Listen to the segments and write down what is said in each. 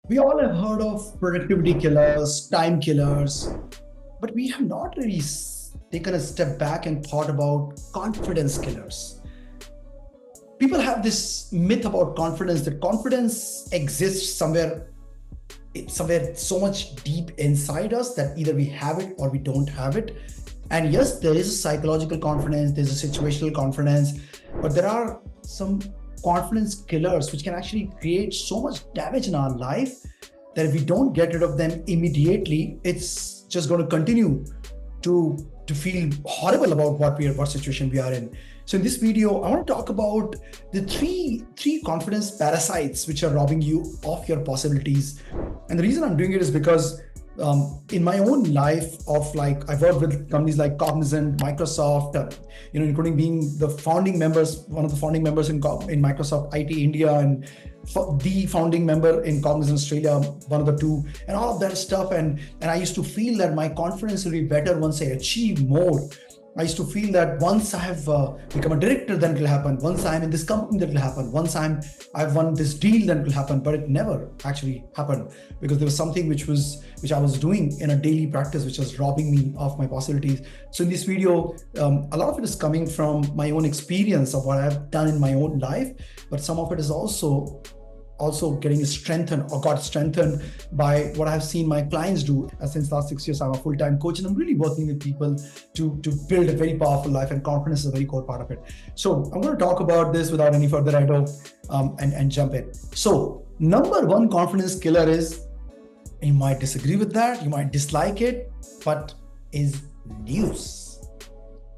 We all have heard of productivity killers, time killers, but we have not really taken a step back and thought about confidence killers. People have this myth about confidence that confidence exists somewhere, somewhere so much deep inside us that either we have it or we don't have it. And yes, there is a psychological confidence, there's a situational confidence, but there are some confidence killers which can actually create so much damage in our life that if we don't get rid of them immediately, it's just going to continue to feel horrible about what situation we are in. So in this video, I want to talk about the three confidence parasites which are robbing you of your possibilities. And the reason I'm doing it is because in my own life of like I've worked with companies like Cognizant, Microsoft, including being the founding members, one of the founding members in Microsoft IT India, and the founding member in Cognizant Australia, one of the two, and all of that stuff. And I used to feel that my confidence will be better once I achieve more. I used to feel that once I have become a director, then it will happen. Once I'm in this company, that will happen. Once I've won this deal, then it will happen. But it never actually happened because there was something which I was doing in a daily practice, which was robbing me of my possibilities. So in this video, a lot of it is coming from my own experience of what I've done in my own life, but some of it is also getting strengthened or got strengthened by what I've seen my clients do. Since last 6 years, I'm a full-time coach and I'm really working with people to build a very powerful life, and confidence is a very core part of it. So I'm going to talk about this without any further ado and jump in. So number one confidence killer is, you might disagree with that, you might dislike it, but is news.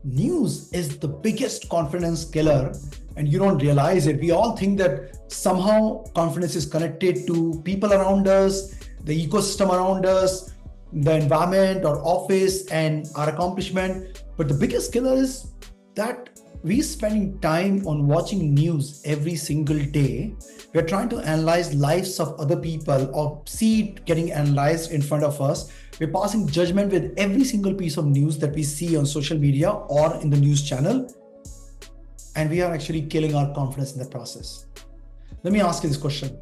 News is the biggest confidence killer, and you don't realize it. We all think that somehow confidence is connected to people around us, the ecosystem around us, the environment or office, and our accomplishment. But the biggest killer is that we're spending time on watching news every single day. We're trying to analyze lives of other people or see it getting analyzed in front of us. We're passing judgment with every single piece of news that we see on social media or in the news channel. And we are actually killing our confidence in the process. Let me ask you this question.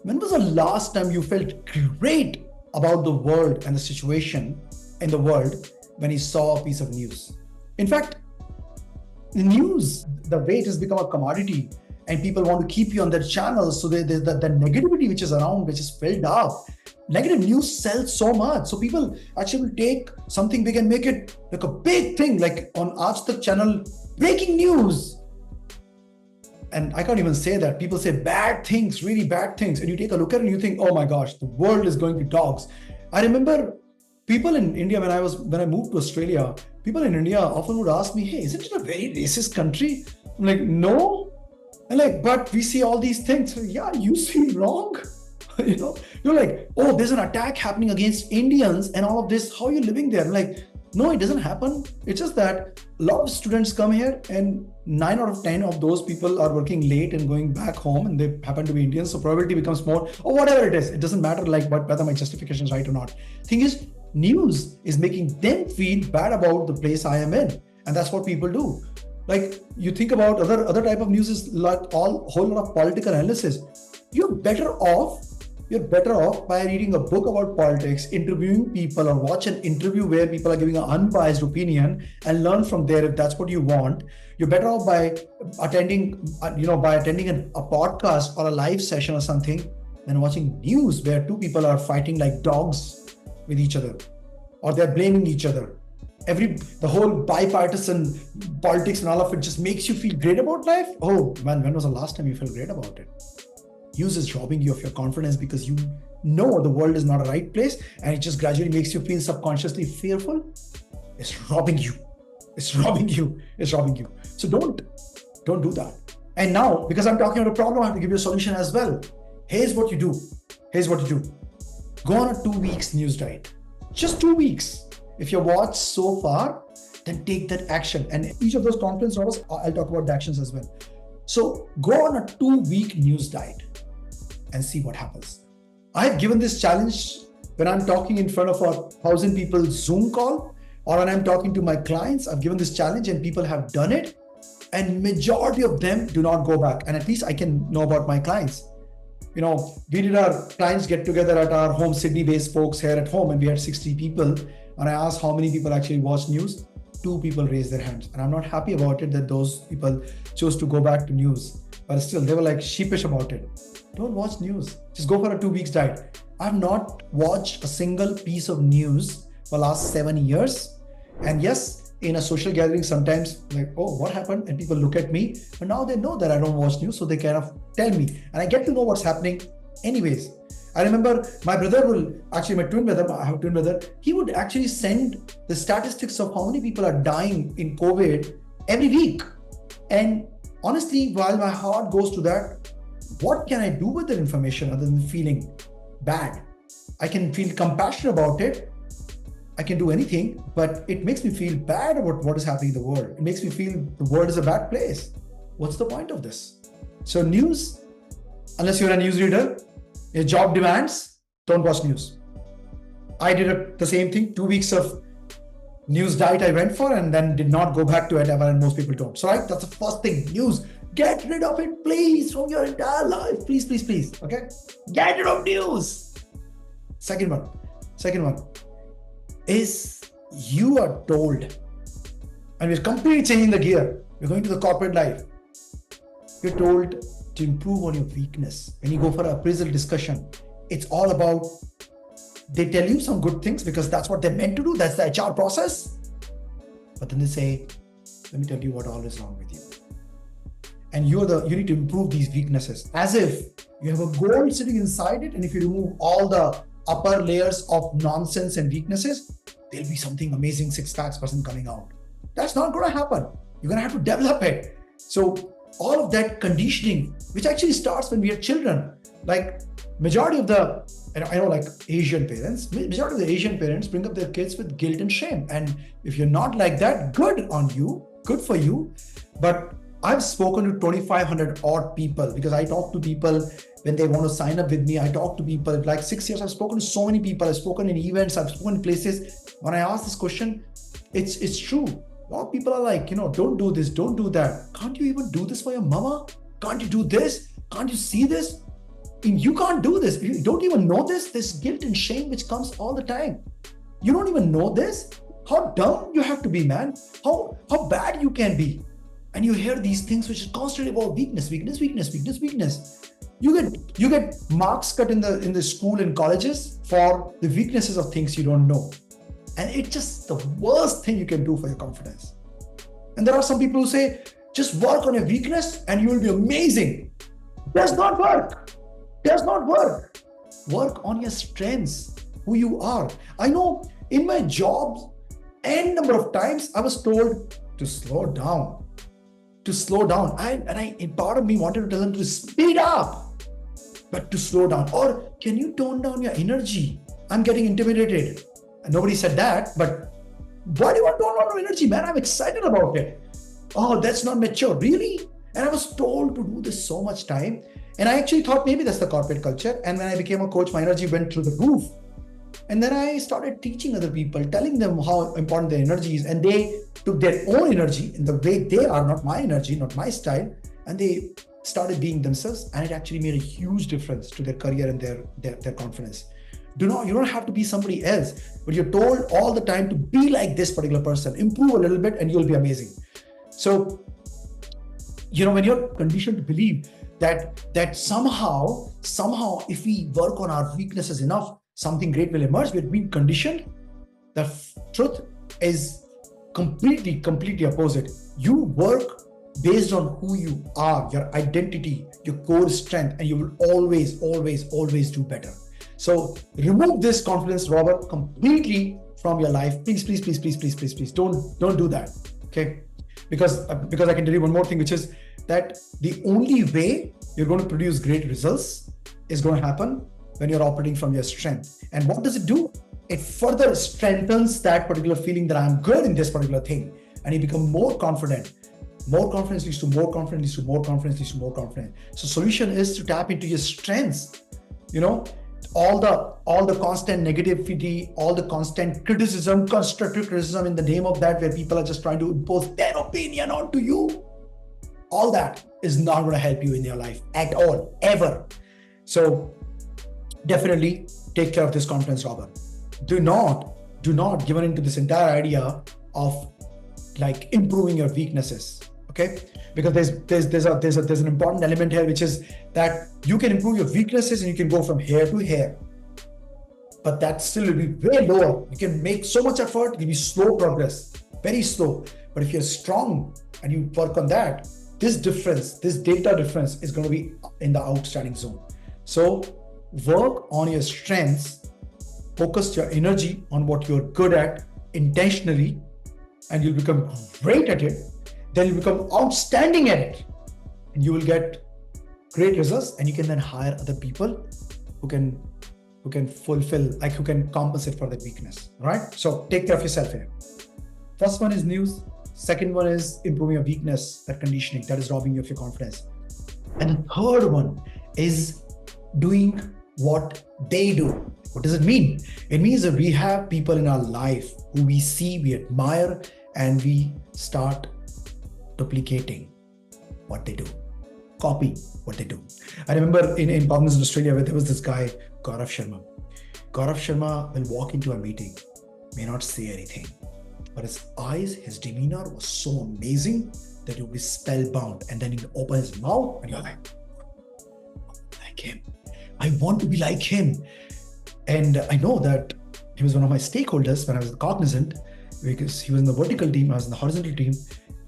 When was the last time you felt great about the world and the situation in the world when you saw a piece of news? In fact, the news, the way it has become a commodity, and people want to keep you on their channels. So there's the negativity which is around, which is filled up. Negative news sells so much. So people actually will take something big and make it like a big thing, like on Aaj Tak channel, breaking news. And I can't even say that. People say bad things, really bad things. And you take a look at it and you think, oh my gosh, the world is going to dogs. I remember people in India, when I moved to Australia, people in India often would ask me, hey, isn't it a very racist country? I'm like, no. And like, but we see all these things. So, yeah, you see wrong. You're like, oh, there's an attack happening against Indians and all of this. How are you living there? I'm like, no, it doesn't happen. It's just that a lot of students come here and 9 out of 10 of those people are working late and going back home, and they happen to be Indians. So probability becomes more, or whatever it is. It doesn't matter like whether my justification is right or not. Thing is, news is making them feel bad about the place I am in. And that's what people do. Like you think about other type of news is like whole lot of political analysis. You're better off by reading a book about politics, interviewing people, or watch an interview where people are giving an unbiased opinion and learn from there if that's what you want. You're better off by attending a podcast or a live session or something than watching news where two people are fighting like dogs with each other, or they're blaming each other. The whole bipartisan politics and all of it just makes you feel great about life. Oh man, when was the last time you felt great about it? News is robbing you of your confidence because you know the world is not a right place, and it just gradually makes you feel subconsciously fearful. It's robbing you. It's robbing you. It's robbing you. So don't do that. And now, because I'm talking about a problem, I have to give you a solution as well. Here's what you do. Go on a 2 weeks news diet. Just 2 weeks. If you've watched so far, then take that action. And each of those confidence levels, I'll talk about the actions as well. So go on a 2-week news diet and see what happens. I have given this challenge when I'm talking in front of a 1,000 people Zoom call, or when I'm talking to my clients. I've given this challenge and people have done it, and majority of them do not go back. And at least I can know about my clients. We did our clients get together at our home, Sydney-based folks here at home, and we had 60 people. And I asked how many people actually watch news. 2 people raised their hands. And I'm not happy about it that those people chose to go back to news. But still, they were like sheepish about it. Don't watch news. Just go for a 2 weeks diet. I've not watched a single piece of news for the last 7 years. And yes, in a social gathering, sometimes like, oh, what happened? And people look at me, but now they know that I don't watch news. So they kind of tell me, and I get to know what's happening anyways. I remember my brother I have a twin brother, he would actually send the statistics of how many people are dying in COVID every week. And honestly, while my heart goes to that, what can I do with that information other than feeling bad? I can feel compassionate about it. I can do anything, but it makes me feel bad about what is happening in the world. It makes me feel the world is a bad place. What's the point of this? So news, unless you're a newsreader, your job demands, don't watch news. I did the same thing, 2 weeks of news diet I went for, and then did not go back to it ever, and most people don't. So right, that's the first thing, news. Get rid of it, please, from your entire life. Please, please, please, okay? Get rid of news. Second one is you are told, and we're completely changing the gear. We're going to the corporate life. You're told to improve on your weakness. When you go for an appraisal discussion, it's all about, they tell you some good things because that's what they're meant to do. That's the HR process. But then they say, let me tell you what all is wrong with you. And you need to improve these weaknesses, as if you have a gold sitting inside it. And if you remove all the upper layers of nonsense and weaknesses, there'll be something amazing 6 packs person coming out. That's not going to happen. You're going to have to develop it. So all of that conditioning, which actually starts when we are children, like majority of the, I know like Asian parents, majority of the Asian parents bring up their kids with guilt and shame. And if you're not like that, good on you, good for you. But I've spoken to 2,500 odd people because I talk to people when they want to sign up with me. I talk to people, like 6 years, I've spoken to so many people. I've spoken in events, I've spoken in places. When I ask this question, it's true. A lot of people are like, don't do this, don't do that. Can't you even do this for your mama? Can't you do this? Can't you see this? You can't do this. You don't even know this guilt and shame which comes all the time. You don't even know this? How dumb you have to be, man. How bad you can be. And you hear these things which is constantly about weakness. You get marks cut in the school and colleges for the weaknesses of things you don't know. And it's just the worst thing you can do for your confidence. And there are some people who say, just work on your weakness and you will be amazing. Does not work. Work on your strengths, who you are. I know in my jobs, n number of times I was told to slow down. And part of me wanted to tell them to speed up, but to slow down. Or can you tone down your energy? I'm getting intimidated. And nobody said that, but why do you want to tone down your energy, man? I'm excited about it. Oh, that's not mature. Really? And I was told to do this so much time. And I actually thought maybe that's the corporate culture. And when I became a coach, my energy went through the roof. And then I started teaching other people, telling them how important their energy is. And they took their own energy in the way they are, not my energy, not my style. And they started being themselves. And it actually made a huge difference to their career and their confidence. You don't have to be somebody else, but you're told all the time to be like this particular person, improve a little bit and you'll be amazing. So, when you're conditioned to believe that somehow, if we work on our weaknesses enough, something great will emerge. We're being conditioned. The truth is completely opposite. You work based on who you are, your identity, your core strength, and you will always do better. So remove this confidence robber completely from your life. Please. Don't do that. Okay? Because I can tell you one more thing, which is that the only way you're going to produce great results is going to happen when you're operating from your strength. And what does it do? It further strengthens that particular feeling that I'm good in this particular thing. And you become more confident. More confidence leads to more confidence, leads to more confidence, leads to more confidence. So solution is to tap into your strengths. All the constant negativity, all the constant criticism, constructive criticism in the name of that, where people are just trying to impose their opinion onto you. All that is not going to help you in your life at all, ever. So definitely take care of this confidence robber. Do not give in to this entire idea of like improving your weaknesses. Okay, because there's an important element here, which is that you can improve your weaknesses and you can go from here to here, but that still will be way lower. You can make so much effort, it will be slow progress, very slow. But if you're strong and you work on that, this data difference is going to be in the outstanding zone. So work on your strengths, focus your energy on what you're good at intentionally, and you'll become great at it. Then you become outstanding at it, and you will get great results, and you can then hire other people who can fulfill, like who can compensate for that weakness. All right? So take care of yourself here. First one is news. Second one is improving your weakness, that conditioning that is robbing you of your confidence. And the third one is doing what they do. What does it mean? It means that we have people in our life who we see, we admire, and we start duplicating what they do, copy what they do. I remember in Cognizant Australia, where there was this guy, Gaurav Sharma. Gaurav Sharma will walk into a meeting, may not say anything, but his eyes, his demeanor was so amazing that you'll be spellbound. And then he'll open his mouth and you're like him. I want to be like him. And I know that he was one of my stakeholders when I was at Cognizant, because he was in the vertical team, I was in the horizontal team.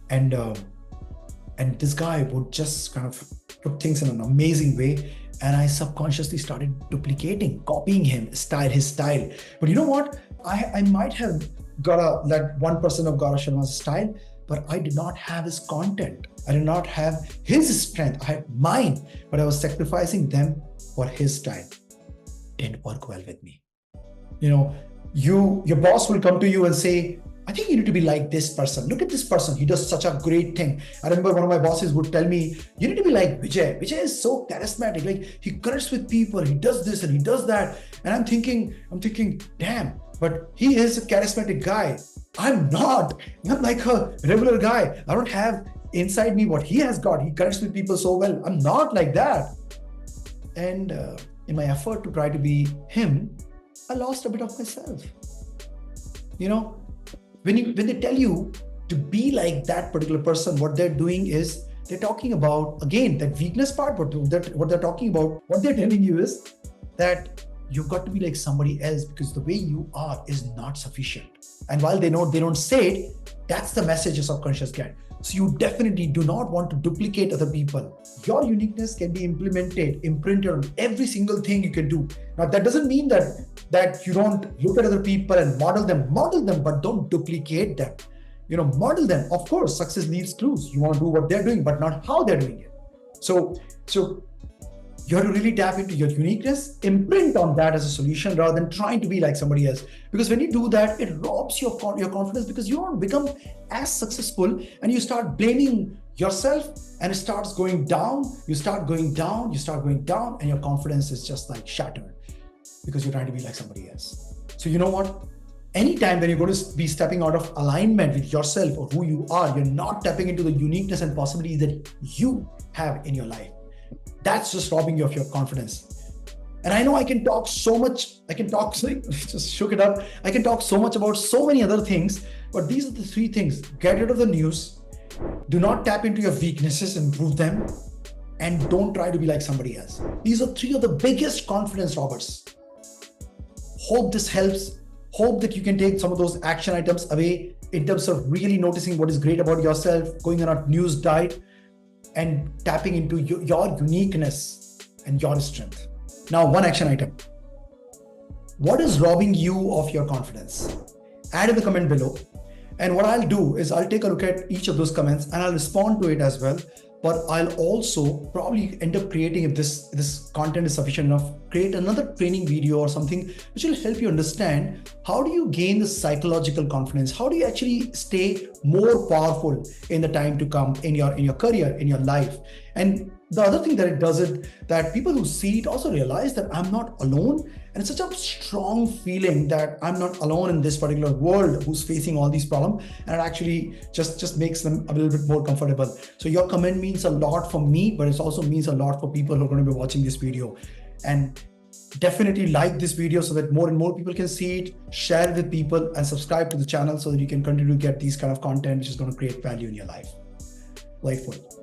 And this guy would just kind of put things in an amazing way. And I subconsciously started duplicating, copying his style. But you know what? I might have got that 1% of Gaurav Sharma's style, but I did not have his content. I did not have his strength. I had mine, but I was sacrificing them for his style. Didn't work well with me. You know, your boss will come to you and say, I think you need to be like this person. Look at this person. He does such a great thing. I remember one of my bosses would tell me, you need to be like Vijay. Vijay is so charismatic. Like, he connects with people. He does this and he does that. And I'm thinking, damn, but he is a charismatic guy. I'm not. I'm like a regular guy. I don't have inside me what he has got. He connects with people so well. I'm not like that. And in my effort to try to be him, I lost a bit of myself. You know, when they tell you to be like that particular person, what they're doing is they're talking about, again, that weakness part, but what they're talking about, what they're telling you is that you've got to be like somebody else because the way you are is not sufficient. And while they don't say it, that's the message your subconscious get. So you definitely do not want to duplicate other people. Your uniqueness can be imprinted on every single thing you can do. Now, that doesn't mean that you don't look at other people and model them, but don't duplicate them. You know, model them. Of course, success leaves clues. You want to do what they're doing, but not how they're doing it. So you have to really tap into your uniqueness, imprint on that as a solution rather than trying to be like somebody else. Because when you do that, it robs your confidence because you don't become as successful and you start blaming yourself and it starts going down. You start going down and your confidence is just like shattered because you're trying to be like somebody else. So you know what? Anytime when you're going to be stepping out of alignment with yourself or who you are, you're not tapping into the uniqueness and possibilities that you have in your life. That's just robbing you of your confidence. And I know I can talk so much. Just shook it up. I can talk so much about so many other things, but these are the three things. Get rid of the news. Do not tap into your weaknesses and improve them. And don't try to be like somebody else. These are three of the biggest confidence robbers. Hope this helps. Hope that you can take some of those action items away in terms of really noticing what is great about yourself, going on a news diet, and tapping into your uniqueness and your strength. Now, one action item. What is robbing you of your confidence? Add in the comment below. And what I'll do is I'll take a look at each of those comments and I'll respond to it as well. But I'll also probably end up creating, if this content is sufficient enough, create another training video or something which will help you understand how do you gain the psychological confidence? How do you actually stay more powerful in the time to come in your career, in your life? And the other thing that it does is that people who see it also realize that I'm not alone. And it's such a strong feeling that I'm not alone in this particular world who's facing all these problems. And it actually just makes them a little bit more comfortable. So your comment means a lot for me, but it also means a lot for people who are going to be watching this video. And definitely like this video so that more and more people can see it, share it with people, and subscribe to the channel so that you can continue to get these kind of content which is going to create value in your life. Wait for it.